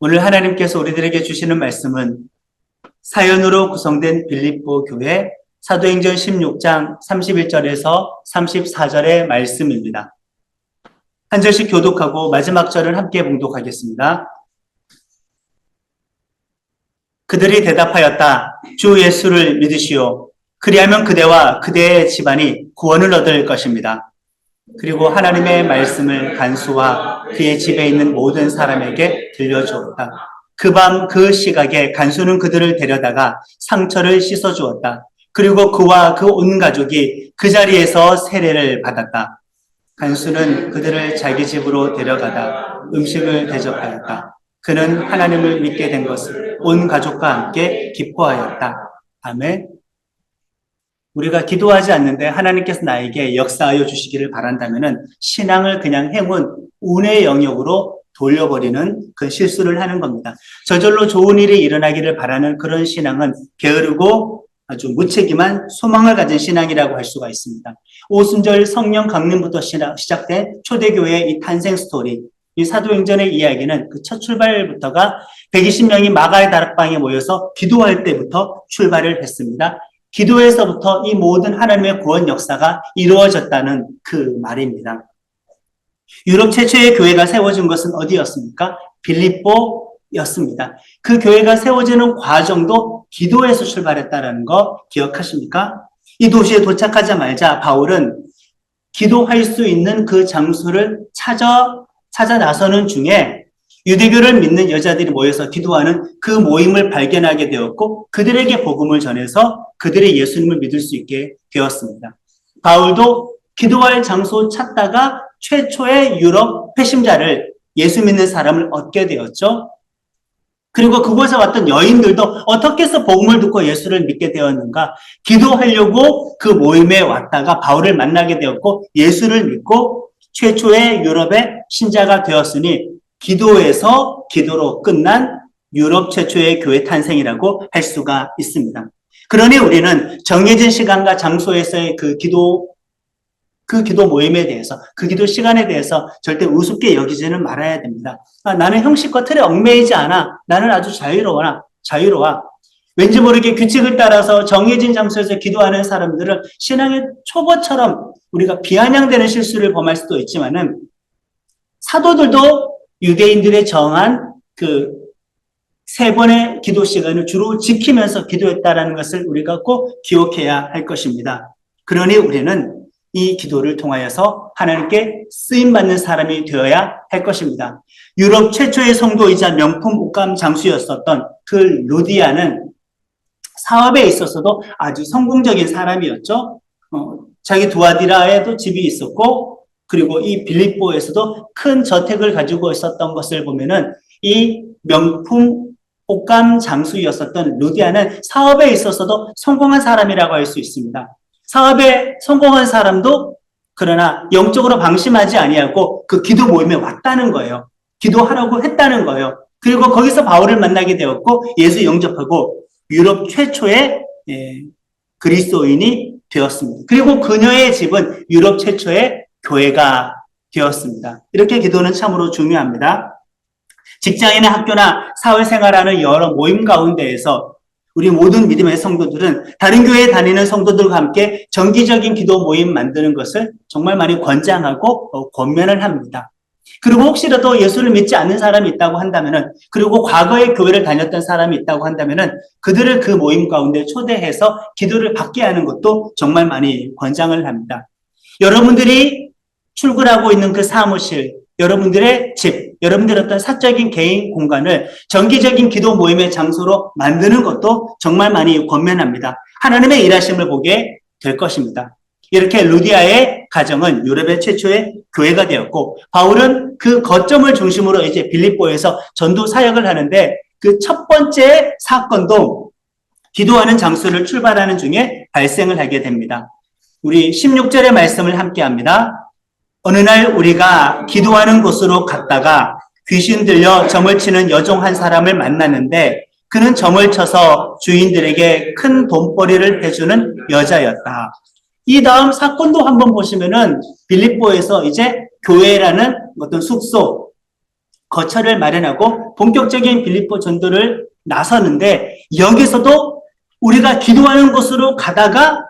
오늘 하나님께서 우리들에게 주시는 말씀은 사연으로 구성된 빌립보 교회 사도행전 16장 31절에서 34절의 말씀입니다. 한 절씩 교독하고 마지막 절을 함께 봉독하겠습니다. 그들이 대답하였다. 주 예수를 믿으시오. 그리하면 그대와 그대의 집안이 구원을 얻을 것입니다. 그리고 하나님의 말씀을 간수와 그의 집에 있는 모든 사람에게 들려주었다. 그 밤 그 시각에 간수는 그들을 데려다가 상처를 씻어주었다. 그리고 그와 그 온 가족이 그 자리에서 세례를 받았다. 간수는 그들을 자기 집으로 데려가다 음식을 대접하였다. 그는 하나님을 믿게 된 것을 온 가족과 함께 기뻐하였다. 아멘. 우리가 기도하지 않는데 하나님께서 나에게 역사하여 주시기를 바란다면 신앙을 그냥 행운, 운의 영역으로 돌려버리는 그 실수를 하는 겁니다. 저절로 좋은 일이 일어나기를 바라는 그런 신앙은 게으르고 아주 무책임한 소망을 가진 신앙이라고 할 수가 있습니다. 오순절 성령 강림부터 시작된 초대교회의 이 탄생 스토리, 이 사도행전의 이야기는 그 첫 출발부터가 120명이 마가의 다락방에 모여서 기도할 때부터 출발을 했습니다. 기도에서부터 이 모든 하나님의 구원 역사가 이루어졌다는 그 말입니다. 유럽 최초의 교회가 세워진 것은 어디였습니까? 빌립보였습니다. 그 교회가 세워지는 과정도 기도에서 출발했다는 거 기억하십니까? 이 도시에 도착하자마자 바울은 기도할 수 있는 그 장소를 찾아 나서는 중에 유대교를 믿는 여자들이 모여서 기도하는 그 모임을 발견하게 되었고 그들에게 복음을 전해서 그들의 예수님을 믿을 수 있게 되었습니다. 바울도 기도할 장소 찾다가 최초의 유럽 회심자를 예수 믿는 사람을 얻게 되었죠. 그리고 그곳에 왔던 여인들도 어떻게 해서 복음을 듣고 예수를 믿게 되었는가? 기도하려고 그 모임에 왔다가 바울을 만나게 되었고 예수를 믿고 최초의 유럽의 신자가 되었으니 기도에서 기도로 끝난 유럽 최초의 교회 탄생이라고 할 수가 있습니다. 그러니 우리는 정해진 시간과 장소에서의 그 기도 모임에 대해서, 그 기도 시간에 대해서 절대 우습게 여기지는 말아야 됩니다. 나는 형식과 틀에 얽매이지 않아. 나는 아주 자유로워. 왠지 모르게 규칙을 따라서 정해진 장소에서 기도하는 사람들은 신앙의 초보처럼 우리가 비아냥되는 실수를 범할 수도 있지만은 사도들도 유대인들의 정한 그 3번의 기도 시간을 주로 지키면서 기도했다라는 것을 우리가 꼭 기억해야 할 것입니다. 그러니 우리는 이 기도를 통하여서 하나님께 쓰임받는 사람이 되어야 할 것입니다. 유럽 최초의 성도이자 명품 옷감 장수였었던 그 루디아는 사업에 있어서도 아주 성공적인 사람이었죠. 자기 두아디라에도 집이 있었고 그리고 이 빌립보에서도 큰 저택을 가지고 있었던 것을 보면은 이 명품 옷감 장수였었던 루디아는 사업에 있어서도 성공한 사람이라고 할 수 있습니다. 사업에 성공한 사람도 그러나 영적으로 방심하지 아니하고 그 기도 모임에 왔다는 거예요. 기도하라고 했다는 거예요. 그리고 거기서 바울을 만나게 되었고 예수 영접하고 유럽 최초의 그리스도인이 되었습니다. 그리고 그녀의 집은 유럽 최초의 교회가 되었습니다. 이렇게 기도는 참으로 중요합니다. 직장이나 학교나 사회생활하는 여러 모임 가운데에서 우리 모든 믿음의 성도들은 다른 교회에 다니는 성도들과 함께 정기적인 기도 모임 만드는 것을 정말 많이 권장하고 권면을 합니다. 그리고 혹시라도 예수를 믿지 않는 사람이 있다고 한다면은, 그리고 과거에 교회를 다녔던 사람이 있다고 한다면은 그들을 그 모임 가운데 초대해서 기도를 받게 하는 것도 정말 많이 권장을 합니다. 여러분들이 출근하고 있는 그 사무실, 여러분들의 집, 여러분들의 어떤 사적인 개인 공간을 정기적인 기도 모임의 장소로 만드는 것도 정말 많이 권면합니다. 하나님의 일하심을 보게 될 것입니다. 이렇게 루디아의 가정은 유럽의 최초의 교회가 되었고 바울은 그 거점을 중심으로 이제 빌립보에서 전도 사역을 하는데 그 첫 번째 사건도 기도하는 장소를 출발하는 중에 발생을 하게 됩니다. 우리 16절의 말씀을 함께 합니다. 어느 날 우리가 기도하는 곳으로 갔다가 귀신 들려 점을 치는 여종 한 사람을 만났는데 그는 점을 쳐서 주인들에게 큰 돈벌이를 해주는 여자였다. 이 다음 사건도 한번 보시면은 빌립보에서 이제 교회라는 어떤 숙소, 거처를 마련하고 본격적인 빌립보 전도를 나서는데 여기서도 우리가 기도하는 곳으로 가다가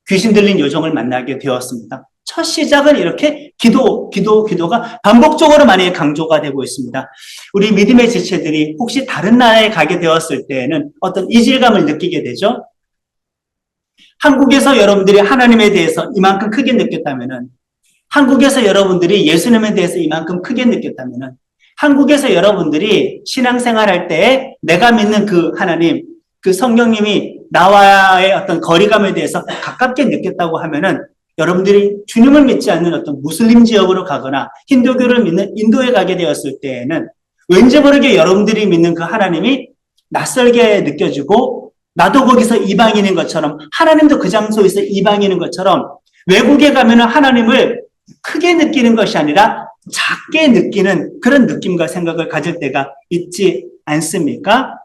귀신 들린 요정을 만나게 되었습니다. 첫 시작은 이렇게 기도가 반복적으로 많이 강조가 되고 있습니다. 우리 믿음의 지체들이 혹시 다른 나라에 가게 되었을 때에는 어떤 이질감을 느끼게 되죠. 한국에서 여러분들이 하나님에 대해서 이만큼 크게 느꼈다면은, 한국에서 여러분들이 예수님에 대해서 이만큼 크게 느꼈다면은, 한국에서 여러분들이 신앙생활할 때 내가 믿는 그 하나님, 그 성령님이 나와의 어떤 거리감에 대해서 가깝게 느꼈다고 하면은 여러분들이 주님을 믿지 않는 어떤 무슬림 지역으로 가거나 힌두교를 믿는 인도에 가게 되었을 때에는 왠지 모르게 여러분들이 믿는 그 하나님이 낯설게 느껴지고 나도 거기서 이방인인 것처럼 하나님도 그 장소에서 이방인인 것처럼 외국에 가면은 하나님을 크게 느끼는 것이 아니라 작게 느끼는 그런 느낌과 생각을 가질 때가 있지 않습니까?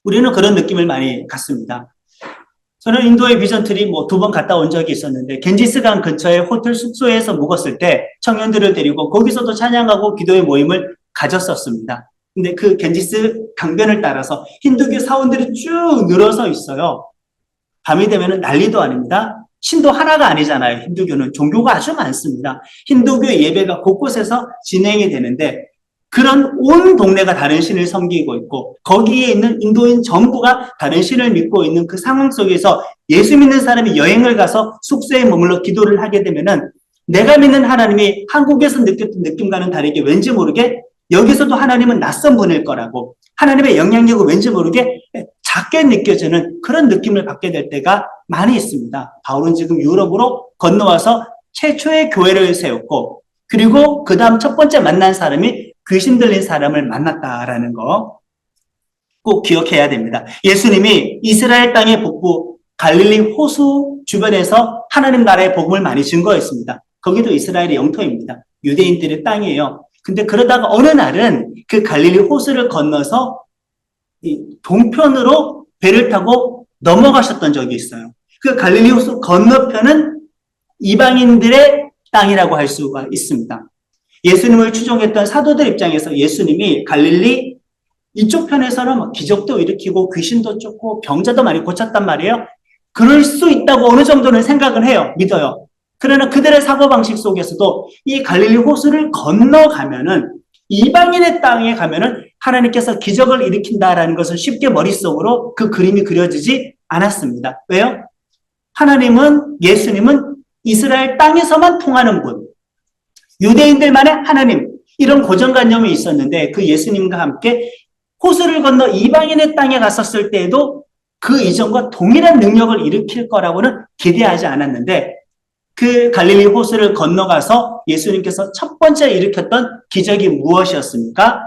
우리는 그런 느낌을 많이 갖습니다. 저는 인도의 비전트리 2번 갔다 온 적이 있었는데 겐지스강 근처에 호텔 숙소에서 묵었을 때 청년들을 데리고 거기서도 찬양하고 기도의 모임을 가졌었습니다. 근데 그 겐지스 강변을 따라서 힌두교 사원들이 쭉 늘어서 있어요. 밤이 되면 난리도 아닙니다. 신도 하나가 아니잖아요. 힌두교는 종교가 아주 많습니다. 힌두교 예배가 곳곳에서 진행이 되는데 그런 온 동네가 다른 신을 섬기고 있고 거기에 있는 인도인 전부가 다른 신을 믿고 있는 그 상황 속에서 예수 믿는 사람이 여행을 가서 숙소에 머물러 기도를 하게 되면은 내가 믿는 하나님이 한국에서 느꼈던 느낌과는 다르게 왠지 모르게 여기서도 하나님은 낯선 분일 거라고 하나님의 영향력을 왠지 모르게 작게 느껴지는 그런 느낌을 받게 될 때가 많이 있습니다. 바울은 지금 유럽으로 건너와서 최초의 교회를 세웠고 그리고 그 다음 첫 번째 만난 사람이 귀신 들린 사람을 만났다라는 거 꼭 기억해야 됩니다. 예수님이 이스라엘 땅의 북부 갈릴리 호수 주변에서 하나님 나라의 복음을 많이 증거했습니다. 거기도 이스라엘의 영토입니다. 유대인들의 땅이에요. 근데 그러다가 어느 날은 그 갈릴리 호수를 건너서 이 동편으로 배를 타고 넘어가셨던 적이 있어요. 그 갈릴리 호수 건너편은 이방인들의 땅이라고 할 수가 있습니다. 예수님을 추종했던 사도들 입장에서 예수님이 갈릴리 이쪽 편에서는 막 기적도 일으키고 귀신도 쫓고 병자도 많이 고쳤단 말이에요. 그럴 수 있다고 어느 정도는 생각을 해요. 믿어요. 그러나 그들의 사고방식 속에서도 이 갈릴리 호수를 건너가면은 이방인의 땅에 가면은 하나님께서 기적을 일으킨다라는 것을 쉽게 머릿속으로 그 그림이 그려지지 않았습니다. 왜요? 하나님은, 예수님은 이스라엘 땅에서만 통하는 분, 유대인들만의 하나님, 이런 고정관념이 있었는데 그 예수님과 함께 호수를 건너 이방인의 땅에 갔었을 때에도 그 이전과 동일한 능력을 일으킬 거라고는 기대하지 않았는데 그 갈릴리 호수를 건너가서 예수님께서 첫 번째 일으켰던 기적이 무엇이었습니까?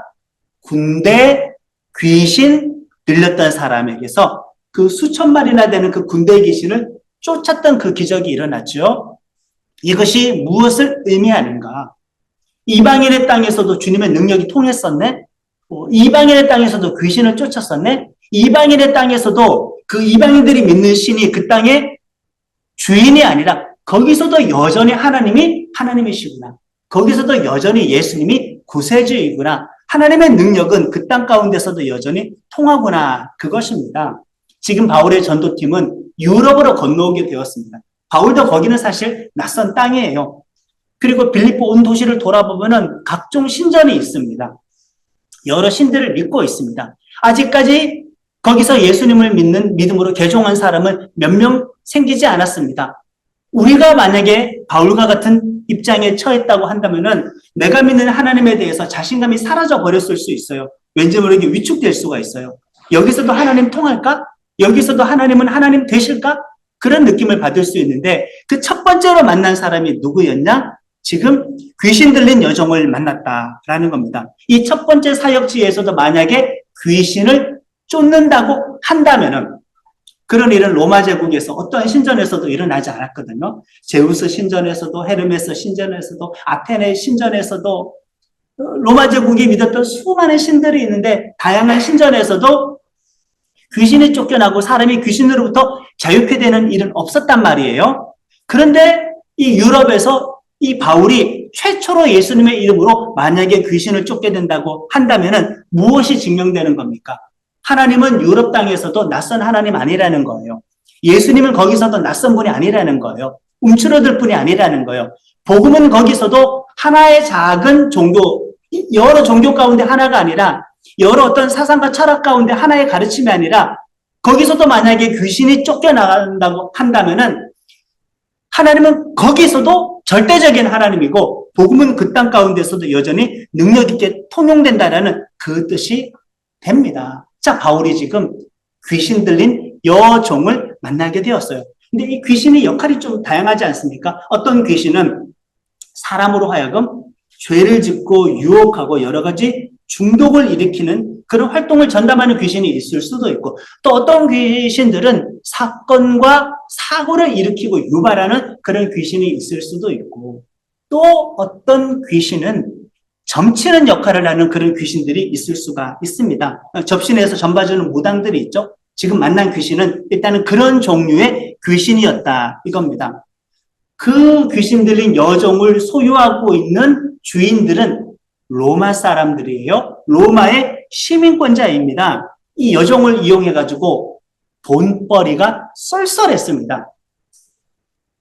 군대 귀신 들렸던 사람에게서 그 수천 마리나 되는 그 군대 귀신을 쫓았던 그 기적이 일어났죠. 이것이 무엇을 의미하는가? 이방인의 땅에서도 주님의 능력이 통했었네? 이방인의 땅에서도 귀신을 쫓았었네? 이방인의 땅에서도 그 이방인들이 믿는 신이 그 땅의 주인이 아니라 거기서도 여전히 하나님이 하나님이시구나. 거기서도 여전히 예수님이 구세주이구나. 하나님의 능력은 그 땅 가운데서도 여전히 통하구나. 그것입니다. 지금 바울의 전도팀은 유럽으로 건너오게 되었습니다. 바울도 거기는 사실 낯선 땅이에요. 그리고 빌립보 온 도시를 돌아보면은 각종 신전이 있습니다. 여러 신들을 믿고 있습니다. 아직까지 거기서 예수님을 믿는 믿음으로 개종한 사람은 몇 명 생기지 않았습니다. 우리가 만약에 바울과 같은 입장에 처했다고 한다면은 내가 믿는 하나님에 대해서 자신감이 사라져 버렸을 수 있어요. 왠지 모르게 위축될 수가 있어요. 여기서도 하나님 통할까? 여기서도 하나님은 하나님 되실까? 그런 느낌을 받을 수 있는데 그 첫 번째로 만난 사람이 누구였냐? 지금 귀신 들린 여종을 만났다라는 겁니다. 이 첫 번째 사역지에서도 만약에 귀신을 쫓는다고 한다면은 그런 일은 로마 제국에서 어떠한 신전에서도 일어나지 않았거든요. 제우스 신전에서도 헤르메스 신전에서도 아테네 신전에서도 로마 제국이 믿었던 수많은 신들이 있는데 다양한 신전에서도 귀신이 쫓겨나고 사람이 귀신으로부터 자유케 되는 일은 없었단 말이에요. 그런데 이 유럽에서 이 바울이 최초로 예수님의 이름으로 만약에 귀신을 쫓게 된다고 한다면은 무엇이 증명되는 겁니까? 하나님은 유럽 땅에서도 낯선 하나님 아니라는 거예요. 예수님은 거기서도 낯선 분이 아니라는 거예요. 움츠러들 분이 아니라는 거예요. 복음은 거기서도 하나의 작은 종교, 여러 종교 가운데 하나가 아니라 여러 어떤 사상과 철학 가운데 하나의 가르침이 아니라 거기서도 만약에 귀신이 쫓겨나간다고 한다면은 하나님은 거기서도 절대적인 하나님이고 복음은 그 땅 가운데서도 여전히 능력 있게 통용된다라는 그 뜻이 됩니다. 자, 바울이 지금 귀신 들린 여종을 만나게 되었어요. 근데 이 귀신의 역할이 좀 다양하지 않습니까? 어떤 귀신은 사람으로 하여금 죄를 짓고 유혹하고 여러 가지 중독을 일으키는 그런 활동을 전담하는 귀신이 있을 수도 있고, 또 어떤 귀신들은 사건과 사고를 일으키고 유발하는 그런 귀신이 있을 수도 있고, 또 어떤 귀신은 점치는 역할을 하는 그런 귀신들이 있을 수가 있습니다. 접신에서 전봐주는 무당들이 있죠. 지금 만난 귀신은 일단은 그런 종류의 귀신이었다 이겁니다. 그 귀신 들린 여종을 소유하고 있는 주인들은 로마 사람들이에요. 로마의 시민권자입니다. 이 여종을 이용해가지고 돈벌이가 쏠쏠했습니다.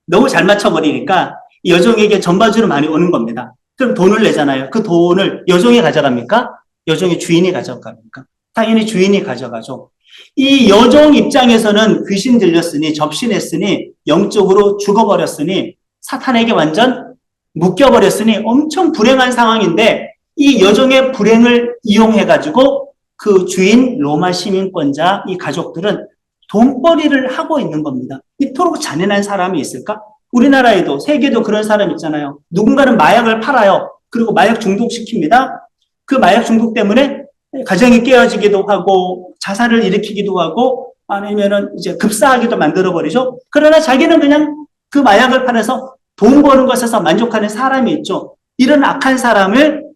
너무 잘 맞춰버리니까 이 여종에게 전바주로 많이 오는 겁니다. 그럼 돈을 내잖아요. 그 돈을 여종이 가져갑니까? 여종의 주인이 가져갑니까? 당연히 주인이 가져가죠. 이 여종 입장에서는 귀신 들렸으니, 접신했으니, 영적으로 죽어버렸으니, 사탄에게 완전 묶여버렸으니 엄청 불행한 상황인데, 이 여종의 불행을 이용해가지고 그 주인 로마 시민권자 이 가족들은 돈벌이를 하고 있는 겁니다. 이토록 잔인한 사람이 있을까? 우리나라에도 세계도 그런 사람 있잖아요. 누군가는 마약을 팔아요. 그리고 마약 중독시킵니다. 그 마약 중독 때문에 가정이 깨어지기도 하고 자살을 일으키기도 하고 아니면은 이제 급사하기도 만들어버리죠. 그러나 자기는 그냥 그 마약을 팔아서 돈 버는 것에서 만족하는 사람이 있죠. 이런 악한 사람을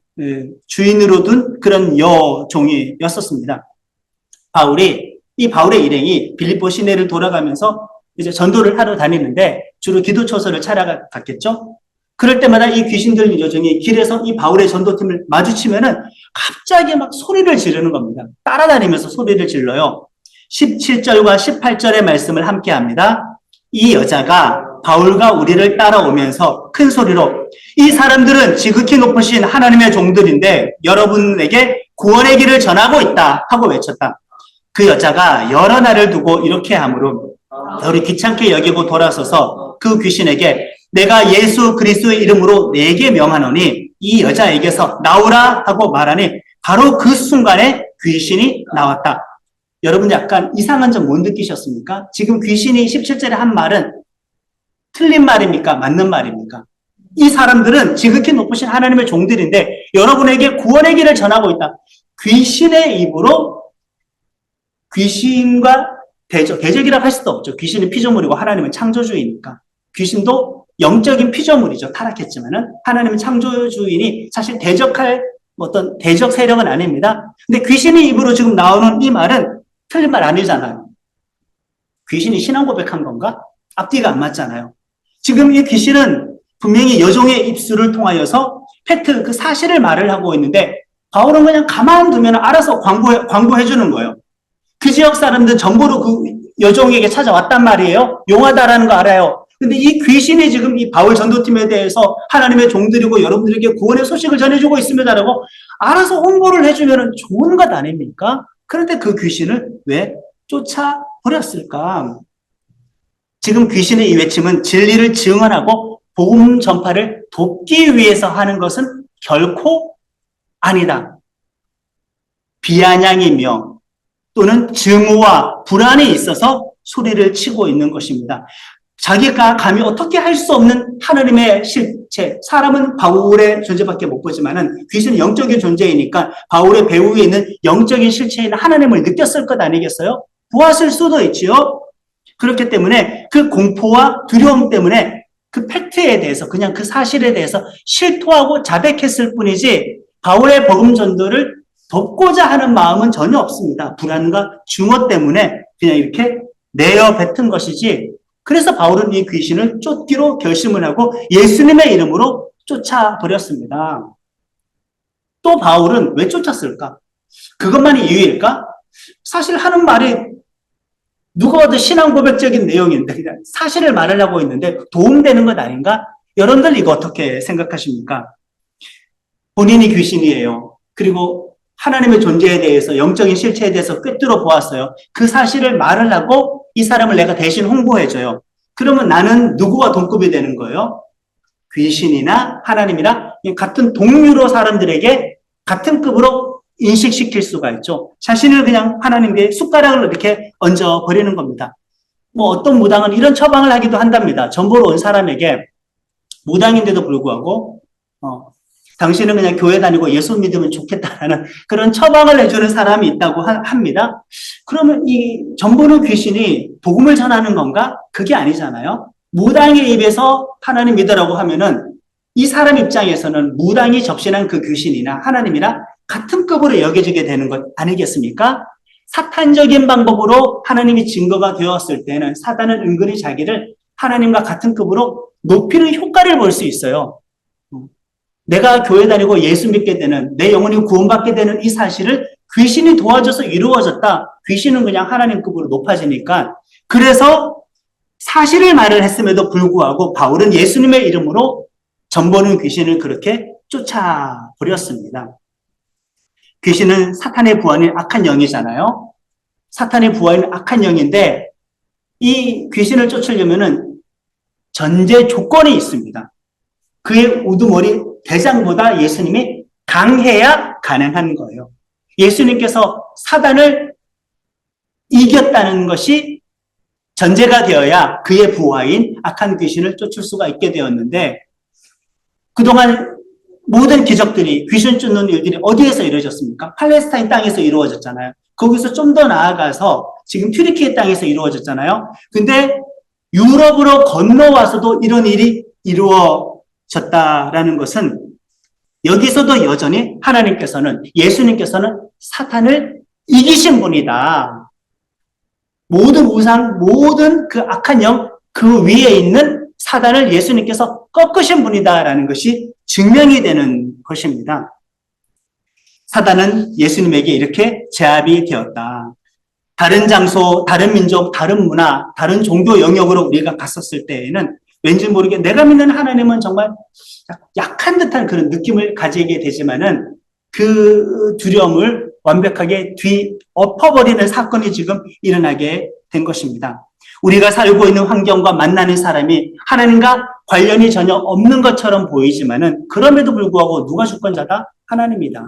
주인으로 둔 그런 여종이었었습니다. 이 바울의 일행이 빌립보 시내를 돌아가면서 이제 전도를 하러 다니는데 주로 기도처소를 찾아갔겠죠. 그럴 때마다 이 귀신 들린 여종이 길에서 이 바울의 전도팀을 마주치면은 갑자기 막 소리를 지르는 겁니다. 따라다니면서 소리를 질러요. 17절과 18절의 말씀을 함께 합니다. 이 여자가 바울과 우리를 따라오면서 큰 소리로 이 사람들은 지극히 높으신 하나님의 종들인데 여러분에게 구원의 길을 전하고 있다 하고 외쳤다. 그 여자가 여러 날을 두고 이렇게 하므로 바울이 귀찮게 여기고 돌아서서 그 귀신에게 내가 예수 그리스도의 이름으로 내게 명하노니 이 여자에게서 나오라 하고 말하니 바로 그 순간에 귀신이 나왔다. 여러분 약간 이상한 점 못 느끼셨습니까? 지금 귀신이 17절에 한 말은 틀린 말입니까? 맞는 말입니까? 이 사람들은 지극히 높으신 하나님의 종들인데 여러분에게 구원의 길을 전하고 있다. 귀신의 입으로 귀신과 대적이라고 할 수도 없죠. 귀신은 피조물이고 하나님은 창조주의니까. 귀신도 영적인 피조물이죠. 타락했지만은 하나님은 창조주인이 사실 대적할 어떤 대적 세력은 아닙니다. 근데 귀신의 입으로 지금 나오는 이 말은 틀린 말 아니잖아요. 귀신이 신앙 고백한 건가? 앞뒤가 안 맞잖아요. 지금 이 귀신은 분명히 여종의 입술을 통하여서 팩트, 그 사실을 말을 하고 있는데 바울은 그냥 가만두면 알아서 광고해 주는 거예요. 그 지역 사람들 전부로 그 여종에게 찾아왔단 말이에요. 용하다라는 거 알아요. 근데 이 귀신이 지금 이 바울 전도팀에 대해서 하나님의 종들이고 여러분들에게 구원의 소식을 전해주고 있습니다라고 알아서 홍보를 해주면 좋은 것 아닙니까? 그런데 그 귀신을 왜 쫓아버렸을까? 지금 귀신의 이 외침은 진리를 증언하고 복음 전파를 돕기 위해서 하는 것은 결코 아니다. 비아냥이며 또는 증오와 불안이 있어서 소리를 치고 있는 것입니다. 자기가 감히 어떻게 할 수 없는 하나님의 실체, 사람은 바울의 존재밖에 못 보지만은 귀신은 영적인 존재이니까 바울의 배후 위에 있는 영적인 실체인 하나님을 느꼈을 것 아니겠어요? 보았을 수도 있지요. 그렇기 때문에 그 공포와 두려움 때문에 그 팩트에 대해서 그냥 그 사실에 대해서 실토하고 자백했을 뿐이지 바울의 복음 전도를 돕고자 하는 마음은 전혀 없습니다. 불안과 증오 때문에 그냥 이렇게 내어 뱉은 것이지 그래서 바울은 이 귀신을 쫓기로 결심을 하고 예수님의 이름으로 쫓아버렸습니다. 또 바울은 왜 쫓았을까? 그것만이 이유일까? 사실 하는 말이 누가 봐도 신앙 고백적인 내용인데 그냥 사실을 말하려고 했는데 도움되는 것 아닌가? 여러분들 이거 어떻게 생각하십니까? 본인이 귀신이에요. 그리고 하나님의 존재에 대해서 영적인 실체에 대해서 꿰뚫어 보았어요. 그 사실을 말을 하고 이 사람을 내가 대신 홍보해줘요. 그러면 나는 누구와 동급이 되는 거예요? 귀신이나 하나님이나 같은 동류로 사람들에게 같은 급으로 인식시킬 수가 있죠. 자신을 그냥 하나님께 숟가락을 이렇게 얹어버리는 겁니다. 뭐 어떤 무당은 이런 처방을 하기도 한답니다. 전보로 온 사람에게 무당인데도 불구하고 당신은 그냥 교회 다니고 예수 믿으면 좋겠다라는 그런 처방을 해주는 사람이 있다고 합니다. 그러면 이 전보는 귀신이 복음을 전하는 건가? 그게 아니잖아요. 무당의 입에서 하나님 믿으라고 하면은 이 사람 입장에서는 무당이 접신한 그 귀신이나 하나님이나 같은 급으로 여겨지게 되는 것 아니겠습니까? 사탄적인 방법으로 하나님이 증거가 되었을 때는 사단은 은근히 자기를 하나님과 같은 급으로 높이는 효과를 볼 수 있어요. 내가 교회 다니고 예수 믿게 되는, 내 영혼이 구원받게 되는 이 사실을 귀신이 도와줘서 이루어졌다. 귀신은 그냥 하나님급으로 높아지니까. 그래서 사실을 말을 했음에도 불구하고 바울은 예수님의 이름으로 전보는 귀신을 그렇게 쫓아버렸습니다. 귀신은 사탄의 부하인 악한 영이잖아요. 사탄의 부하인 악한 영인데 이 귀신을 쫓으려면은 전제 조건이 있습니다. 그의 우두머리 대장보다 예수님이 강해야 가능한 거예요. 예수님께서 사단을 이겼다는 것이 전제가 되어야 그의 부하인 악한 귀신을 쫓을 수가 있게 되었는데 그동안 모든 기적들이 귀신 쫓는 일들이 어디에서 이루어졌습니까? 팔레스타인 땅에서 이루어졌잖아요. 거기서 좀 더 나아가서 지금 튀르키예 땅에서 이루어졌잖아요. 근데 유럽으로 건너와서도 이런 일이 이루어졌다라는 것은 여기서도 여전히 하나님께서는 예수님께서는 사탄을 이기신 분이다. 모든 우상, 모든 그 악한 영, 그 위에 있는 사단을 예수님께서 꺾으신 분이다라는 것이 증명이 되는 것입니다. 사단은 예수님에게 이렇게 제압이 되었다. 다른 장소, 다른 민족, 다른 문화, 다른 종교 영역으로 우리가 갔었을 때에는 왠지 모르게 내가 믿는 하나님은 정말 약한 듯한 그런 느낌을 가지게 되지만은 그 두려움을 완벽하게 뒤엎어버리는 사건이 지금 일어나게 된 것입니다. 우리가 살고 있는 환경과 만나는 사람이 하나님과 관련이 전혀 없는 것처럼 보이지만은 그럼에도 불구하고 누가 주권자다? 하나님이다.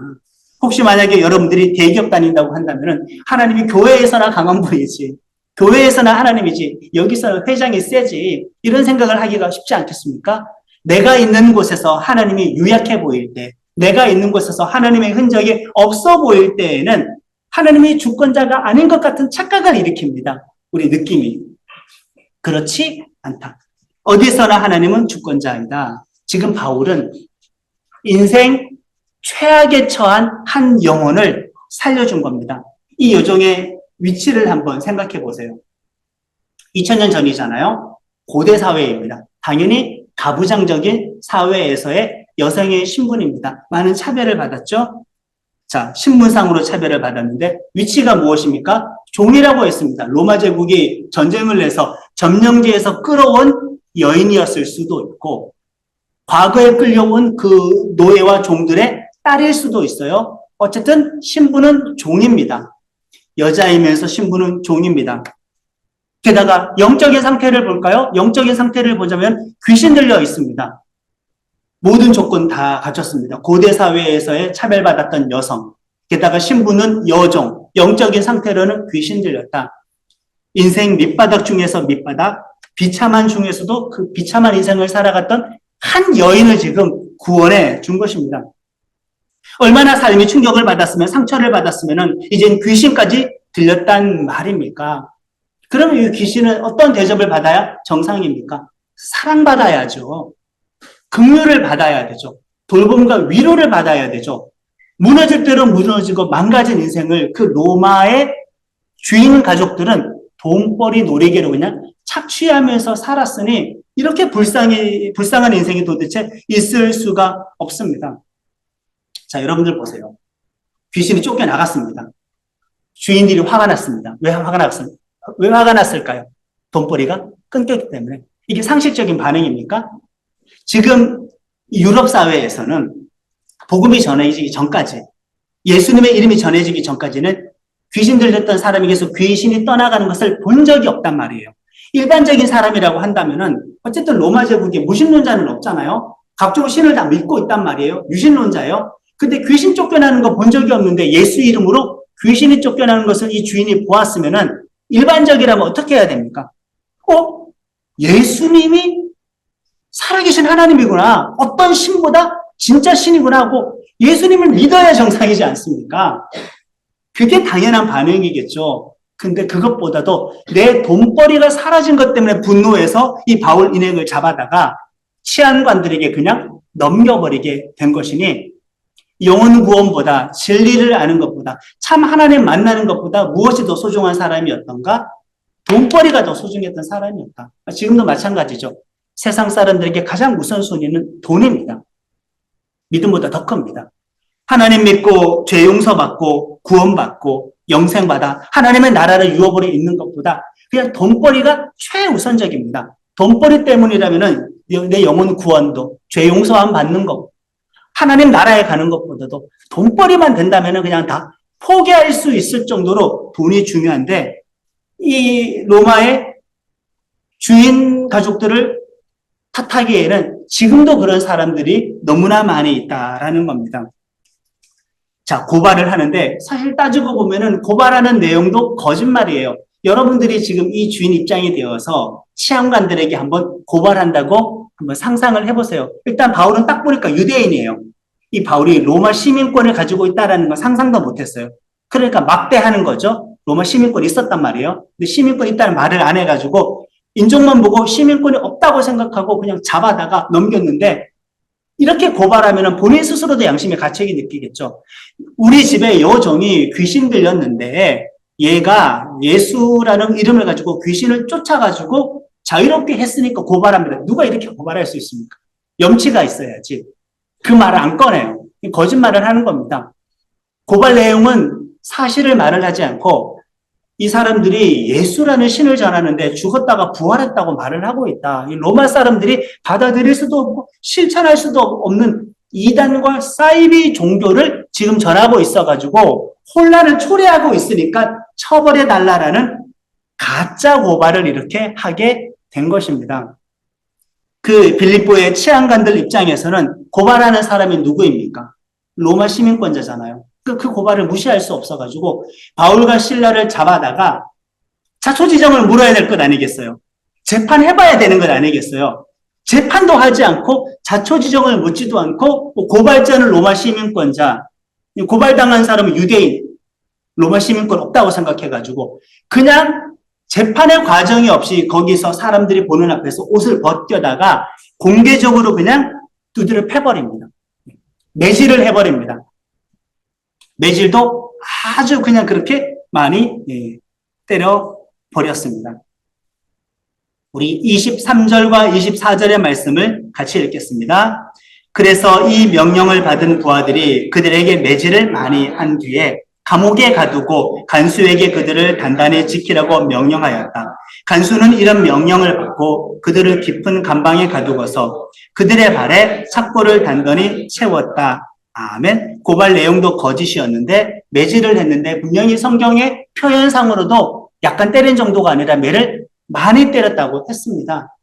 혹시 만약에 여러분들이 대기업 다닌다고 한다면은 하나님이 교회에서나 강한 분이지, 교회에서나 하나님이지, 여기서 회장이 세지, 이런 생각을 하기가 쉽지 않겠습니까? 내가 있는 곳에서 하나님이 유약해 보일 때, 내가 있는 곳에서 하나님의 흔적이 없어 보일 때에는 하나님이 주권자가 아닌 것 같은 착각을 일으킵니다. 우리 느낌이. 그렇지 않다. 어디서나 하나님은 주권자이다. 지금 바울은 인생 최악에 처한 한 영혼을 살려준 겁니다. 이 여종의 위치를 한번 생각해 보세요. 2000년 전이잖아요. 고대 사회입니다. 당연히 가부장적인 사회에서의 여성의 신분입니다. 많은 차별을 받았죠. 자, 신분상으로 차별을 받았는데 위치가 무엇입니까? 종이라고 했습니다. 로마 제국이 전쟁을 내서 점령지에서 끌어온 여인이었을 수도 있고 과거에 끌려온 그 노예와 종들의 딸일 수도 있어요. 어쨌든 신분은 종입니다. 여자이면서 신분은 종입니다. 게다가 영적인 상태를 볼까요? 영적인 상태를 보자면 귀신 들려 있습니다. 모든 조건 다 갖췄습니다. 고대 사회에서의 차별받았던 여성, 게다가 신분은 여종, 영적인 상태로는 귀신 들렸다. 인생 밑바닥 중에서 밑바닥, 비참한 중에서도 그 비참한 인생을 살아갔던 한 여인을 지금 구원해 준 것입니다. 얼마나 삶이 충격을 받았으면, 상처를 받았으면 이젠 귀신까지 들렸단 말입니까? 그러면 이 귀신은 어떤 대접을 받아야 정상입니까? 사랑받아야죠. 긍휼을 받아야 되죠. 돌봄과 위로를 받아야 되죠. 무너질 대로 무너지고 망가진 인생을 그 로마의 주인 가족들은 돈벌이 놀이개로 그냥 착취하면서 살았으니 이렇게 불쌍한 인생이 도대체 있을 수가 없습니다. 자, 여러분들 보세요. 귀신이 쫓겨나갔습니다. 주인들이 화가 났습니다. 왜 화가 났을까요? 돈벌이가 끊겼기 때문에. 이게 상식적인 반응입니까? 지금 유럽 사회에서는 복음이 전해지기 전까지, 예수님의 이름이 전해지기 전까지는 귀신 들렸던 사람이 계속 귀신이 떠나가는 것을 본 적이 없단 말이에요. 일반적인 사람이라고 한다면은 어쨌든 로마 제국에 무신론자는 없잖아요. 각종 신을 다 믿고 있단 말이에요. 유신론자예요. 근데 귀신 쫓겨나는 거 본 적이 없는데 예수 이름으로 귀신이 쫓겨나는 것을 이 주인이 보았으면은 일반적이라면 어떻게 해야 됩니까? 예수님이 살아계신 하나님이구나. 어떤 신보다 진짜 신이구나 하고 예수님을 믿어야 정상이지 않습니까? 그게 당연한 반응이겠죠. 근데 그것보다도 내 돈벌이가 사라진 것 때문에 분노해서 이 바울 일행을 잡아다가 치안관들에게 그냥 넘겨버리게 된 것이니 영혼 구원보다 진리를 아는 것보다 참 하나님 만나는 것보다 무엇이 더 소중한 사람이었던가? 돈벌이가 더 소중했던 사람이었다. 지금도 마찬가지죠. 세상 사람들에게 가장 우선순위는 돈입니다. 믿음보다 더 큽니다. 하나님 믿고 죄 용서받고 구원받고 영생받아 하나님의 나라를 유업으로 있는 것보다 그냥 돈벌이가 최우선적입니다. 돈벌이 때문이라면은 내 영혼 구원도 죄 용서함 받는 것, 하나님 나라에 가는 것보다도 돈벌이만 된다면은 그냥 다 포기할 수 있을 정도로 돈이 중요한데 이 로마의 주인 가족들을 탓하기에는 지금도 그런 사람들이 너무나 많이 있다라는 겁니다. 자, 고발을 하는데 사실 따지고 보면은 고발하는 내용도 거짓말이에요. 여러분들이 지금 이 주인 입장이 되어서 치안관들에게 한번 고발한다고 한번 상상을 해보세요. 일단 바울은 딱 보니까 유대인이에요. 이 바울이 로마 시민권을 가지고 있다는 건 상상도 못했어요. 그러니까 막대하는 거죠. 로마 시민권이 있었단 말이에요. 근데 시민권이 있다는 말을 안 해가지고 인종만 보고 시민권이 없다고 생각하고 그냥 잡아다가 넘겼는데 이렇게 고발하면 본인 스스로도 양심의 가책이 느끼겠죠. 우리 집에 여종이 귀신 들렸는데 얘가 예수라는 이름을 가지고 귀신을 쫓아가지고 자유롭게 했으니까 고발합니다. 누가 이렇게 고발할 수 있습니까? 염치가 있어야지. 그 말을 안 꺼내요. 거짓말을 하는 겁니다. 고발 내용은 사실을 말을 하지 않고 이 사람들이 예수라는 신을 전하는데 죽었다가 부활했다고 말을 하고 있다. 이 로마 사람들이 받아들일 수도 없고 실천할 수도 없는 이단과 사이비 종교를 지금 전하고 있어가지고 혼란을 초래하고 있으니까 처벌해달라라는 가짜 고발을 이렇게 하게 된 것입니다. 그 빌립보의 치안관들 입장에서는 고발하는 사람이 누구입니까? 로마 시민권자잖아요. 그 고발을 무시할 수 없어가지고 바울과 실라를 잡아다가 자초지정을 물어야 될 것 아니겠어요? 재판해봐야 되는 것 아니겠어요? 재판도 하지 않고 자초지정을 묻지도 않고 고발자는 로마 시민권자, 고발당한 사람은 유대인, 로마 시민권 없다고 생각해가지고 그냥 재판의 과정이 없이 거기서 사람들이 보는 앞에서 옷을 벗겨다가 공개적으로 그냥 두드려 패버립니다. 매질을 해버립니다. 매질도 아주 그냥 그렇게 많이 때려버렸습니다. 우리 23절과 24절의 말씀을 같이 읽겠습니다. 그래서 이 명령을 받은 부하들이 그들에게 매질을 많이 한 뒤에 감옥에 가두고 간수에게 그들을 단단히 지키라고 명령하였다. 간수는 이런 명령을 받고 그들을 깊은 감방에 가두고서 그들의 발에 삭보를 단단히 채웠다. 아멘. 고발 내용도 거짓이었는데 매질을 했는데 분명히 성경의 표현상으로도 약간 때린 정도가 아니라 매를 많이 때렸다고 했습니다.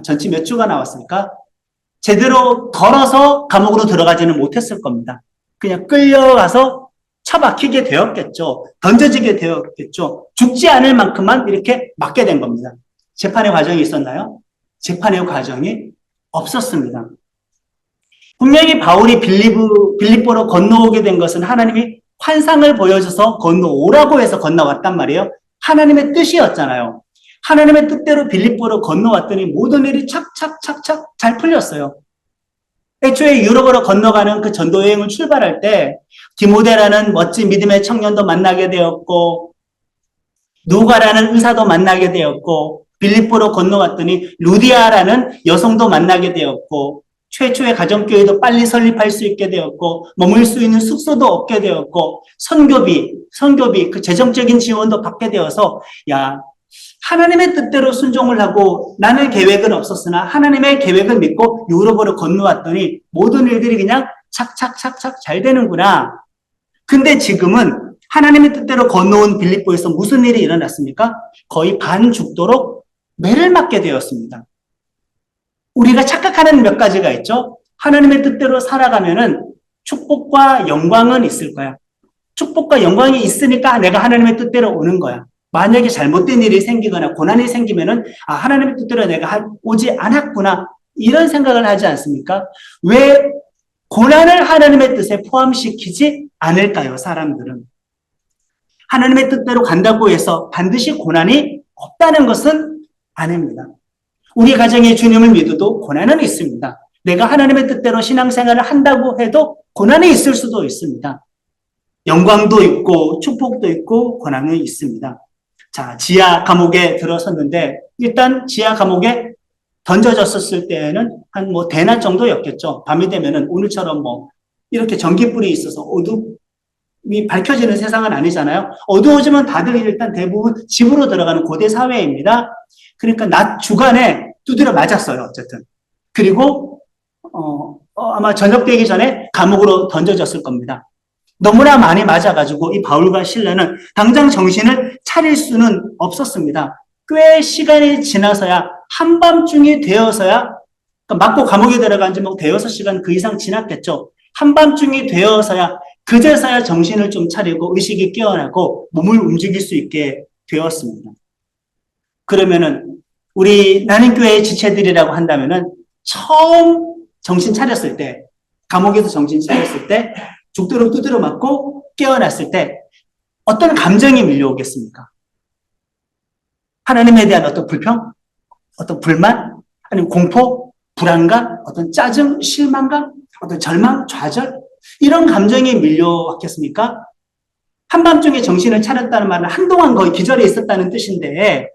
전치 몇 주가 나왔을까? 제대로 덜어서 감옥으로 들어가지는 못했을 겁니다. 그냥 끌려가서 처박히게 되었겠죠. 던져지게 되었겠죠. 죽지 않을 만큼만 이렇게 맞게 된 겁니다. 재판의 과정이 있었나요? 재판의 과정이 없었습니다. 분명히 바울이 빌립보로 건너오게 된 것은 하나님이 환상을 보여줘서 건너오라고 해서 건너왔단 말이에요. 하나님의 뜻이었잖아요. 하나님의 뜻대로 빌립보로 건너왔더니 모든 일이 착착착착 잘 풀렸어요. 애초에 유럽으로 건너가는 그 전도 여행을 출발할 때 디모데라는 멋진 믿음의 청년도 만나게 되었고 누가라는 의사도 만나게 되었고, 빌립보로 건너왔더니 루디아라는 여성도 만나게 되었고, 최초의 가정교회도 빨리 설립할 수 있게 되었고, 머물 수 있는 숙소도 얻게 되었고, 선교비, 그 재정적인 지원도 받게 되어서, 야, 하나님의 뜻대로 순종을 하고 나는 계획은 없었으나 하나님의 계획을 믿고 유럽으로 건너왔더니 모든 일들이 그냥 착착착착 잘 되는구나. 근데 지금은 하나님의 뜻대로 건너온 빌립보에서 무슨 일이 일어났습니까? 거의 반 죽도록 매를 맞게 되었습니다. 우리가 착각하는 몇 가지가 있죠. 하나님의 뜻대로 살아가면은 축복과 영광은 있을 거야. 축복과 영광이 있으니까 내가 하나님의 뜻대로 오는 거야. 만약에 잘못된 일이 생기거나 고난이 생기면은 하나님의 뜻대로 내가 오지 않았구나 이런 생각을 하지 않습니까? 왜 고난을 하나님의 뜻에 포함시키지 않을까요? 사람들은 하나님의 뜻대로 간다고 해서 반드시 고난이 없다는 것은 아닙니다. 우리 가정에 주님을 믿어도 고난은 있습니다. 내가 하나님의 뜻대로 신앙생활을 한다고 해도 고난이 있을 수도 있습니다. 영광도 있고 축복도 있고 고난은 있습니다. 자, 지하 감옥에 들어섰는데 일단 지하 감옥에 던져졌었을 때에는 한 대낮 정도였겠죠. 밤이 되면은 오늘처럼 이렇게 전기불이 있어서 어둠이 밝혀지는 세상은 아니잖아요. 어두워지면 다들 일단 대부분 집으로 들어가는 고대 사회입니다. 그러니까 낮 주간에 두드려 맞았어요. 어쨌든. 그리고 아마 저녁 되기 전에 감옥으로 던져졌을 겁니다. 너무나 많이 맞아가지고 이 바울과 실라는 당장 정신을 차릴 수는 없었습니다. 꽤 시간이 지나서야 한밤중이 되어서야 그러니까 맞고 감옥에 들어간 지 대여섯 시간 그 이상 지났겠죠. 한밤중이 되어서야 그제서야 정신을 좀 차리고 의식이 깨어나고 몸을 움직일 수 있게 되었습니다. 그러면은 우리 나는교회의 지체들이라고 한다면은 처음 정신 차렸을 때 감옥에서 정신 차렸을 때 죽도록 두드려 맞고 깨어났을 때 어떤 감정이 밀려오겠습니까? 하나님에 대한 어떤 불평? 어떤 불만? 아니면 공포? 불안감? 어떤 짜증? 실망감? 어떤 절망? 좌절? 이런 감정이 밀려왔겠습니까? 한밤중에 정신을 차렸다는 말은 한동안 거의 기절해 있었다는 뜻인데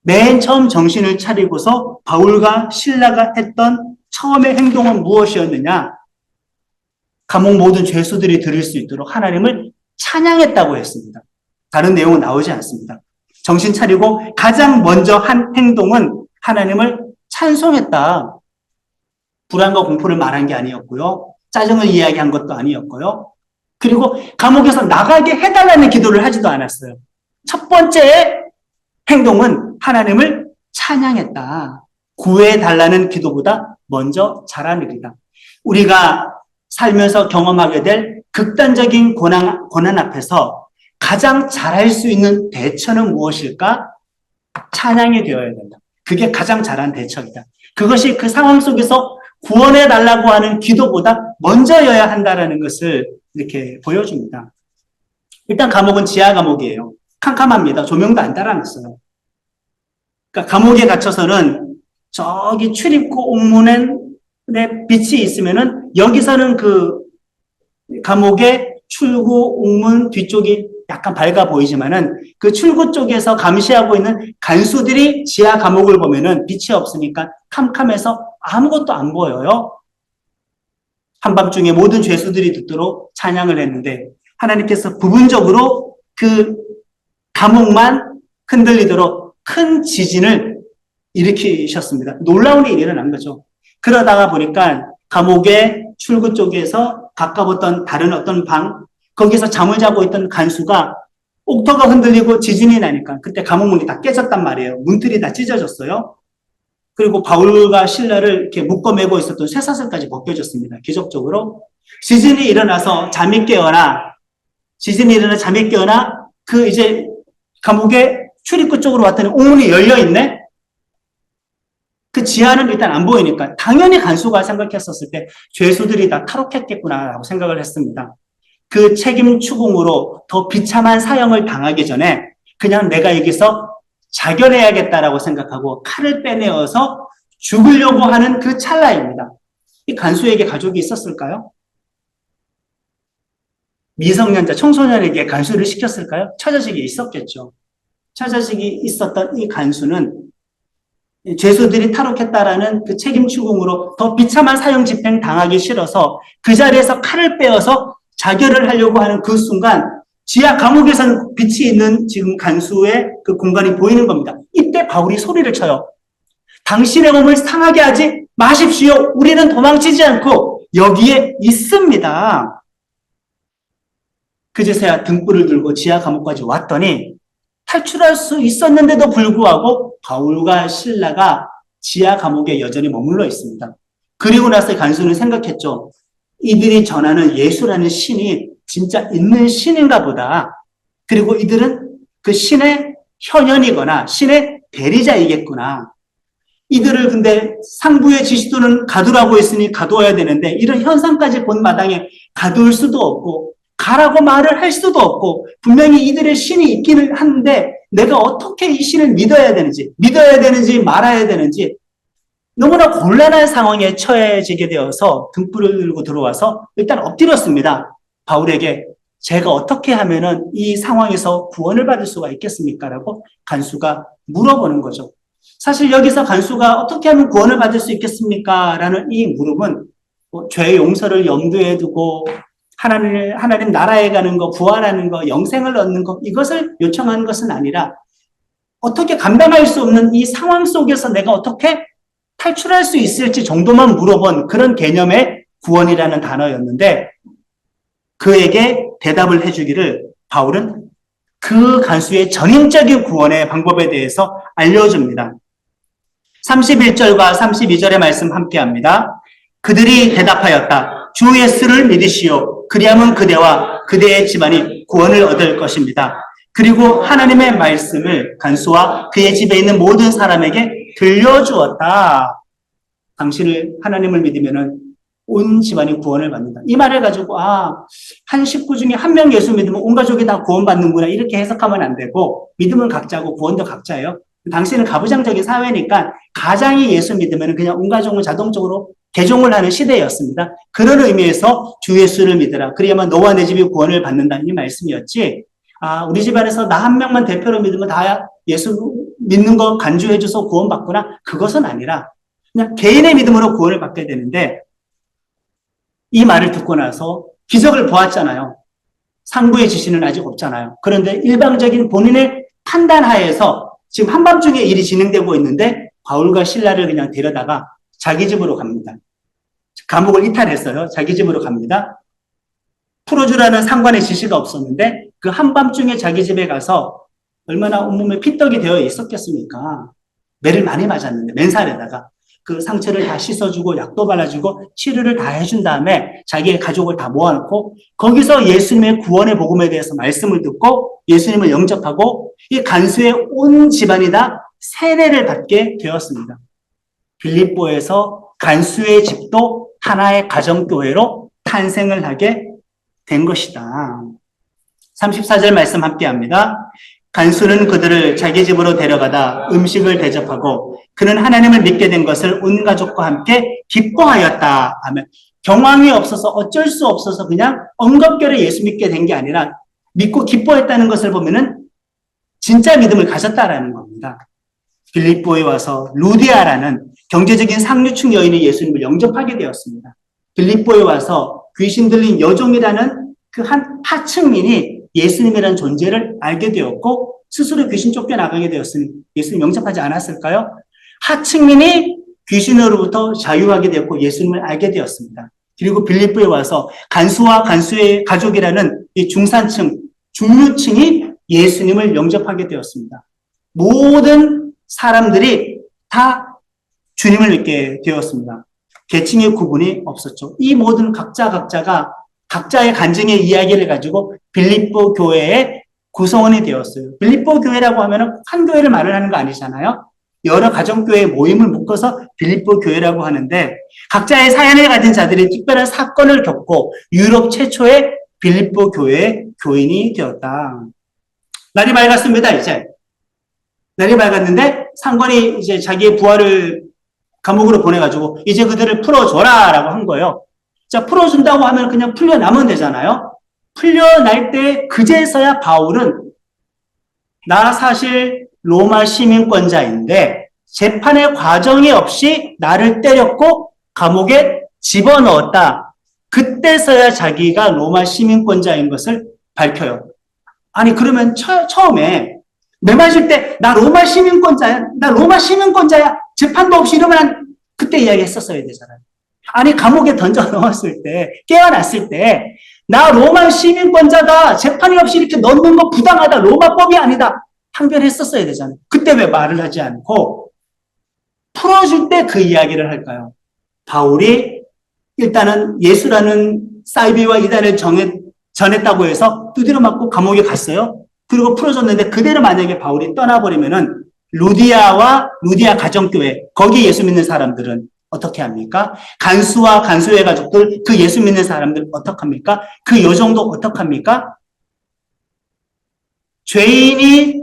맨 처음 정신을 차리고서 바울과 실라가 했던 처음의 행동은 무엇이었느냐? 감옥 모든 죄수들이 들을 수 있도록 하나님을 찬양했다고 했습니다. 다른 내용은 나오지 않습니다. 정신 차리고 가장 먼저 한 행동은 하나님을 찬송했다. 불안과 공포를 말한 게 아니었고요. 짜증을 이야기한 것도 아니었고요. 그리고 감옥에서 나가게 해달라는 기도를 하지도 않았어요. 첫 번째 행동은 하나님을 찬양했다. 구해달라는 기도보다 먼저 잘한 일이다. 우리가 살면서 경험하게 될 극단적인 고난 앞에서 가장 잘할 수 있는 대처는 무엇일까? 찬양이 되어야 된다. 그게 가장 잘한 대처이다. 그것이 그 상황 속에서 구원해달라고 하는 기도보다 먼저여야 한다는 것을 이렇게 보여줍니다. 일단 감옥은 지하 감옥이에요. 캄캄합니다. 조명도 안 달아놨어요. 그러니까 감옥에 갇혀서는 저기 출입구 옥문에 빛이 있으면은 여기서는 그 감옥의 출구 옥문 뒤쪽이 약간 밝아 보이지만은 그 출구 쪽에서 감시하고 있는 간수들이 지하 감옥을 보면은 빛이 없으니까 캄캄해서 아무것도 안 보여요. 한밤중에 모든 죄수들이 듣도록 찬양을 했는데 하나님께서 부분적으로 그 감옥만 흔들리도록 큰 지진을 일으키셨습니다. 놀라운 일이 일어난 거죠. 그러다가 보니까 감옥의 출구 쪽에서 가까웠던 다른 어떤 방, 거기서 잠을 자고 있던 간수가 옥터가 흔들리고 지진이 나니까 그때 감옥 문이 다 깨졌단 말이에요. 문틀이 다 찢어졌어요. 그리고 바울과 실라를 이렇게 묶어매고 있었던 쇠사슬까지 벗겨졌습니다. 기적적으로. 지진이 일어나서 잠이 깨어나 그 이제 감옥의 출입구 쪽으로 왔더니 옥문이 열려있네? 그 지하는 일단 안 보이니까 당연히 간수가 생각했었을 때 죄수들이 다 탈옥했겠구나라고 생각을 했습니다. 그 책임 추궁으로 더 비참한 사형을 당하기 전에 그냥 내가 여기서 자결해야겠다라고 생각하고 칼을 빼내어서 죽으려고 하는 그 찰나입니다. 이 간수에게 가족이 있었을까요? 미성년자, 청소년에게 간수를 시켰을까요? 처자식이 있었겠죠. 처자식이 있었던 이 간수는 죄수들이 탈옥했다라는 그 책임 추궁으로 더 비참한 사형 집행 당하기 싫어서 그 자리에서 칼을 빼어서 자결을 하려고 하는 그 순간 지하 감옥에서는 빛이 있는 지금 간수의 그 공간이 보이는 겁니다. 이때 바울이 소리를 쳐요. 당신의 몸을 상하게 하지 마십시오. 우리는 도망치지 않고 여기에 있습니다. 그제서야 등불을 들고 지하 감옥까지 왔더니 탈출할 수 있었는데도 불구하고 바울과 실라가 지하 감옥에 여전히 머물러 있습니다. 그리고 나서 간수는 생각했죠. 이들이 전하는 예수라는 신이 진짜 있는 신인가 보다. 그리고 이들은 그 신의 현현이거나 신의 대리자이겠구나. 이들을 근데 상부의 지시도는 가두라고 했으니 가두어야 되는데 이런 현상까지 본 마당에 가둘 수도 없고 가라고 말을 할 수도 없고 분명히 이들의 신이 있기는 한데 내가 어떻게 이 신을 믿어야 되는지 말아야 되는지 너무나 곤란한 상황에 처해지게 되어서 등불을 들고 들어와서 일단 엎드렸습니다. 바울에게 제가 어떻게 하면은 이 상황에서 구원을 받을 수가 있겠습니까? 라고 간수가 물어보는 거죠. 사실 여기서 간수가 어떻게 하면 구원을 받을 수 있겠습니까? 라는 이 물음은 죄의 용서를 염두에 두고 하나님 나라에 가는 거, 부활하는 거, 영생을 얻는 거 이것을 요청하는 것은 아니라 어떻게 감당할 수 없는 이 상황 속에서 내가 어떻게 탈출할 수 있을지 정도만 물어본 그런 개념의 구원이라는 단어였는데 그에게 대답을 해주기를 바울은 그 간수의 전인적인 구원의 방법에 대해서 알려줍니다. 31절과 32절의 말씀 함께합니다. 그들이 대답하였다. 주 예수를 믿으시오. 그리하면 그대와 그대의 집안이 구원을 얻을 것입니다. 그리고 하나님의 말씀을 간수와 그의 집에 있는 모든 사람에게 들려주었다. 당신을 하나님을 믿으면은 온 집안이 구원을 받는다. 이 말을 가지고 한 식구 중에 한 명 예수 믿으면 온 가족이 다 구원받는구나 이렇게 해석하면 안 되고 믿음은 각자고 구원도 각자예요. 당신은 가부장적인 사회니까 가장이 예수 믿으면 그냥 온 가족은 자동적으로 개종을 하는 시대였습니다. 그런 의미에서 주 예수를 믿으라. 그래야만 너와 내 집이 구원을 받는다는 이 말씀이었지. 우리 집안에서 나 한 명만 대표로 믿으면 다 예수 믿는 거 간주해줘서 구원받구나. 그것은 아니라 그냥 개인의 믿음으로 구원을 받게 되는데 이 말을 듣고 나서 기적을 보았잖아요. 상부의 지시는 아직 없잖아요. 그런데 일방적인 본인의 판단하에서 지금 한밤중에 일이 진행되고 있는데 바울과 실라를 그냥 데려다가 자기 집으로 갑니다. 감옥을 이탈했어요. 자기 집으로 갑니다. 풀어주라는 상관의 지시가 없었는데 그 한밤중에 자기 집에 가서 얼마나 온몸에 피떡이 되어 있었겠습니까? 매를 많이 맞았는데 맨살에다가 그 상처를 다 씻어주고 약도 발라주고 치료를 다 해준 다음에 자기의 가족을 다 모아놓고 거기서 예수님의 구원의 복음에 대해서 말씀을 듣고 예수님을 영접하고 이 간수의 온 집안이 다 세례를 받게 되었습니다. 빌립보에서 간수의 집도 하나의 가정교회로 탄생을 하게 된 것이다. 34절 말씀 함께합니다. 간수는 그들을 자기 집으로 데려가다 음식을 대접하고 그는 하나님을 믿게 된 것을 온 가족과 함께 기뻐하였다 하면 경황이 없어서 어쩔 수 없어서 그냥 엉겁결에 예수 믿게 된 게 아니라 믿고 기뻐했다는 것을 보면은 진짜 믿음을 가졌다라는 겁니다. 빌립보에 와서 루디아라는 경제적인 상류층 여인이 예수님을 영접하게 되었습니다. 빌립보에 와서 귀신 들린 여종이라는 그 한 하층민이 예수님이라는 존재를 알게 되었고 스스로 귀신 쫓겨나가게 되었으니 예수님 영접하지 않았을까요? 하층민이 귀신으로부터 자유하게 되었고 예수님을 알게 되었습니다. 그리고 빌립보에 와서 간수와 간수의 가족이라는 이 중산층, 중류층이 예수님을 영접하게 되었습니다. 모든 사람들이 다 주님을 믿게 되었습니다. 계층의 구분이 없었죠. 이 모든 각자가 각자의 간증의 이야기를 가지고 빌립보 교회의 구성원이 되었어요. 빌립보 교회라고 하면 한 교회를 말을 하는 거 아니잖아요. 여러 가정교회의 모임을 묶어서 빌립보 교회라고 하는데 각자의 사연을 가진 자들이 특별한 사건을 겪고 유럽 최초의 빌립보 교회의 교인이 되었다. 날이 밝았습니다, 이제. 날이 밝았는데 상관이 이제 자기의 부하를 감옥으로 보내가지고 이제 그들을 풀어줘라 라고 한 거예요. 자, 풀어준다고 하면 그냥 풀려나면 되잖아요. 풀려날 때 그제서야 바울은 나 사실 로마 시민권자인데 재판의 과정이 없이 나를 때렸고 감옥에 집어넣었다. 그때서야 자기가 로마 시민권자인 것을 밝혀요. 아니 그러면 처음에 내 맞을 때 나 로마 시민권자야. 나 로마 시민권자야. 재판도 없이 이러면 그때 이야기했었어야 되잖아요. 아니 감옥에 던져 넣었을 때 깨어났을 때 나 로마 시민권자다. 재판이 없이 이렇게 넣는 거 부당하다. 로마법이 아니다. 항변했었어야 되잖아요. 그때 왜 말을 하지 않고 풀어줄 때 그 이야기를 할까요? 바울이 일단은 예수라는 사이비와 이단을 전했다고 해서 두드려 맞고 감옥에 갔어요. 그리고 풀어줬는데 그대로 만약에 바울이 떠나버리면은 루디아 가정교회 거기 예수 믿는 사람들은 어떻게 합니까? 간수와 간수의 가족들 그 예수 믿는 사람들 어떡합니까? 그 여종도 어떡합니까? 죄인이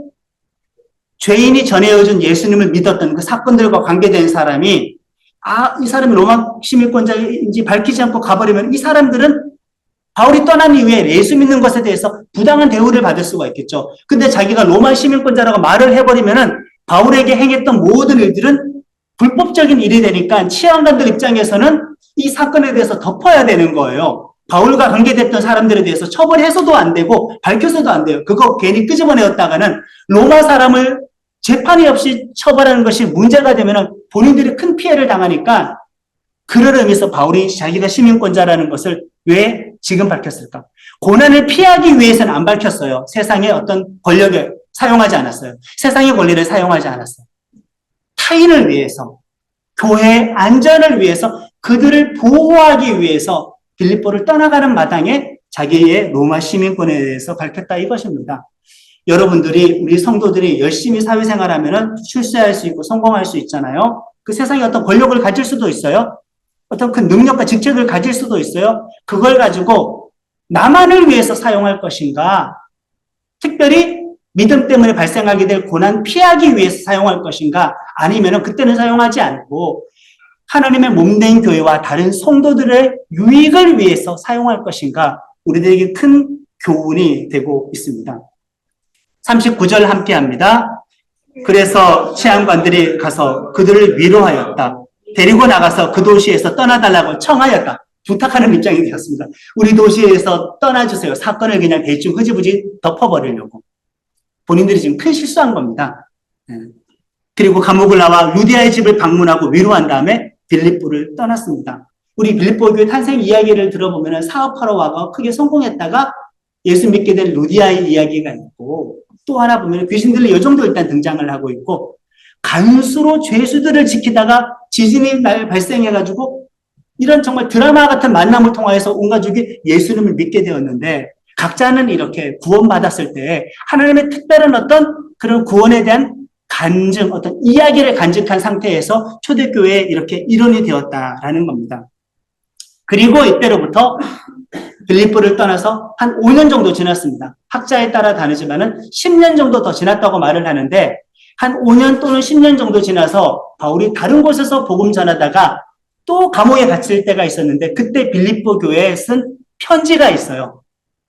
전해준 예수님을 믿었던 그 사건들과 관계된 사람이 이 사람이 로마 시민권자인지 밝히지 않고 가버리면 이 사람들은 바울이 떠난 이후에 예수 믿는 것에 대해서 부당한 대우를 받을 수가 있겠죠. 근데 자기가 로마 시민권자라고 말을 해버리면은 바울에게 행했던 모든 일들은 불법적인 일이 되니까 치안관들 입장에서는 이 사건에 대해서 덮어야 되는 거예요. 바울과 관계됐던 사람들에 대해서 처벌해서도 안 되고 밝혀서도 안 돼요. 그거 괜히 끄집어내었다가는 로마 사람을 재판이 없이 처벌하는 것이 문제가 되면 본인들이 큰 피해를 당하니까 그런 의미에서 바울이 자기가 시민권자라는 것을 왜 지금 밝혔을까? 고난을 피하기 위해서는 안 밝혔어요. 세상의 어떤 권력을 사용하지 않았어요. 세상의 권리를 사용하지 않았어요. 타인을 위해서, 교회의 안전을 위해서, 그들을 보호하기 위해서 빌립보를 떠나가는 마당에 자기의 로마 시민권에 대해서 밝혔다 이것입니다. 여러분들이 우리 성도들이 열심히 사회생활하면 출세할 수 있고 성공할 수 있잖아요. 그 세상에 어떤 권력을 가질 수도 있어요. 어떤 큰 능력과 직책을 가질 수도 있어요. 그걸 가지고 나만을 위해서 사용할 것인가? 특별히 믿음 때문에 발생하게 될 고난 피하기 위해서 사용할 것인가? 아니면 그때는 사용하지 않고 하나님의 몸된 교회와 다른 성도들의 유익을 위해서 사용할 것인가? 우리들에게 큰 교훈이 되고 있습니다. 39절 함께 합니다. 그래서 치안관들이 가서 그들을 위로하였다. 데리고 나가서 그 도시에서 떠나달라고 청하였다. 부탁하는 입장이 되었습니다. 우리 도시에서 떠나주세요. 사건을 그냥 대충 흐지부지 덮어버리려고. 본인들이 지금 큰 실수한 겁니다. 그리고 감옥을 나와 루디아의 집을 방문하고 위로한 다음에 빌립보를 떠났습니다. 우리 빌립보 교회 탄생 이야기를 들어보면 사업하러 와가 크게 성공했다가 예수 믿게 된 루디아의 이야기가 있고 또 하나 보면 귀신들의 여종도 일단 등장을 하고 있고 간수로 죄수들을 지키다가 지진이 발생해가지고 이런 정말 드라마 같은 만남을 통하여서 온 가족이 예수님을 믿게 되었는데 각자는 이렇게 구원받았을 때 하나님의 특별한 어떤 그런 구원에 대한 간증, 어떤 이야기를 간직한 상태에서 초대교회에 이렇게 일원이 되었다라는 겁니다. 그리고 이때로부터 빌립보를 떠나서 한 5년 정도 지났습니다. 학자에 따라 다르지만은 10년 정도 더 지났다고 말을 하는데 한 5년 또는 10년 정도 지나서 바울이 다른 곳에서 복음 전하다가 또 감옥에 갇힐 때가 있었는데 그때 빌립보 교회에 쓴 편지가 있어요.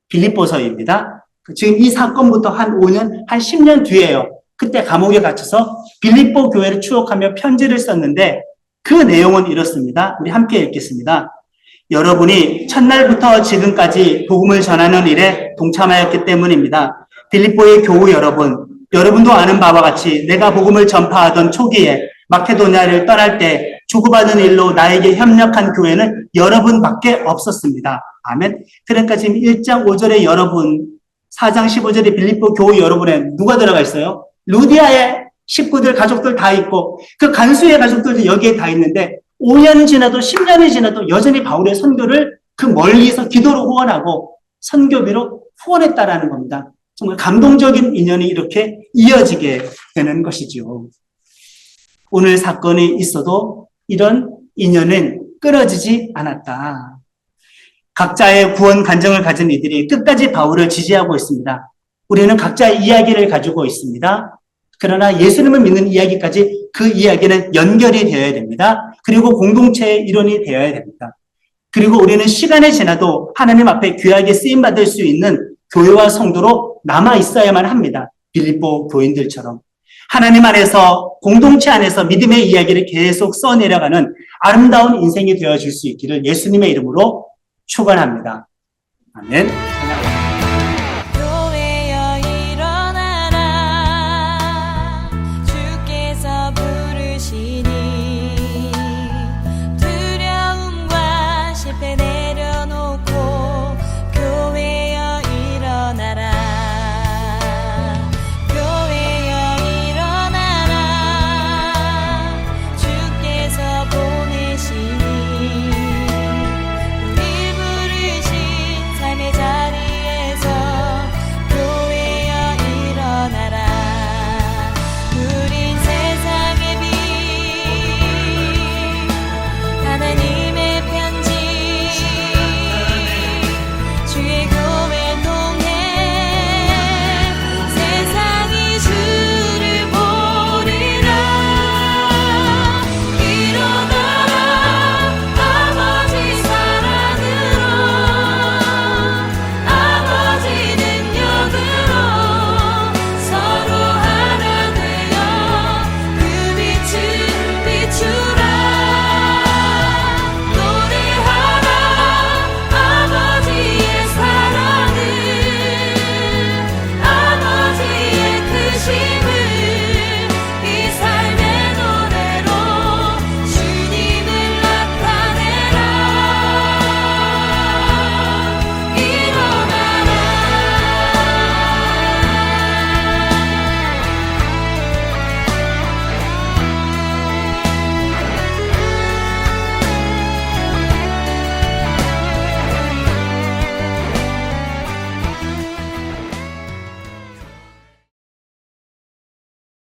빌립보서입니다. 지금 이 사건부터 한 5년, 한 10년 뒤에요. 그때 감옥에 갇혀서 빌립보 교회를 추억하며 편지를 썼는데 그 내용은 이렇습니다. 우리 함께 읽겠습니다. 여러분이 첫날부터 지금까지 복음을 전하는 일에 동참하였기 때문입니다. 빌립보의 교우 여러분도 아는 바와 같이 내가 복음을 전파하던 초기에 마케도니아를 떠날 때 주고받은 일로 나에게 협력한 교회는 여러분밖에 없었습니다. 아멘. 그러니까 지금 1장 5절에 여러분, 4장 15절에 빌립보 교우 여러분에 누가 들어가 있어요? 루디아의 식구들, 가족들 다 있고 그 간수의 가족들도 여기에 다 있는데 5년이 지나도 10년이 지나도 여전히 바울의 선교를 그 멀리서 기도로 후원하고 선교비로 후원했다라는 겁니다. 정말 감동적인 인연이 이렇게 이어지게 되는 것이죠. 오늘 사건이 있어도 이런 인연은 끊어지지 않았다. 각자의 구원 간증을 가진 이들이 끝까지 바울을 지지하고 있습니다. 우리는 각자의 이야기를 가지고 있습니다. 그러나 예수님을 믿는 이야기까지 그 이야기는 연결이 되어야 됩니다. 그리고 공동체의 일원이 되어야 됩니다. 그리고 우리는 시간이 지나도 하나님 앞에 귀하게 쓰임받을 수 있는 교회와 성도로 남아 있어야만 합니다. 빌립보 교인들처럼 하나님 안에서 공동체 안에서 믿음의 이야기를 계속 써내려가는 아름다운 인생이 되어질 수 있기를 예수님의 이름으로 축원합니다. 아멘.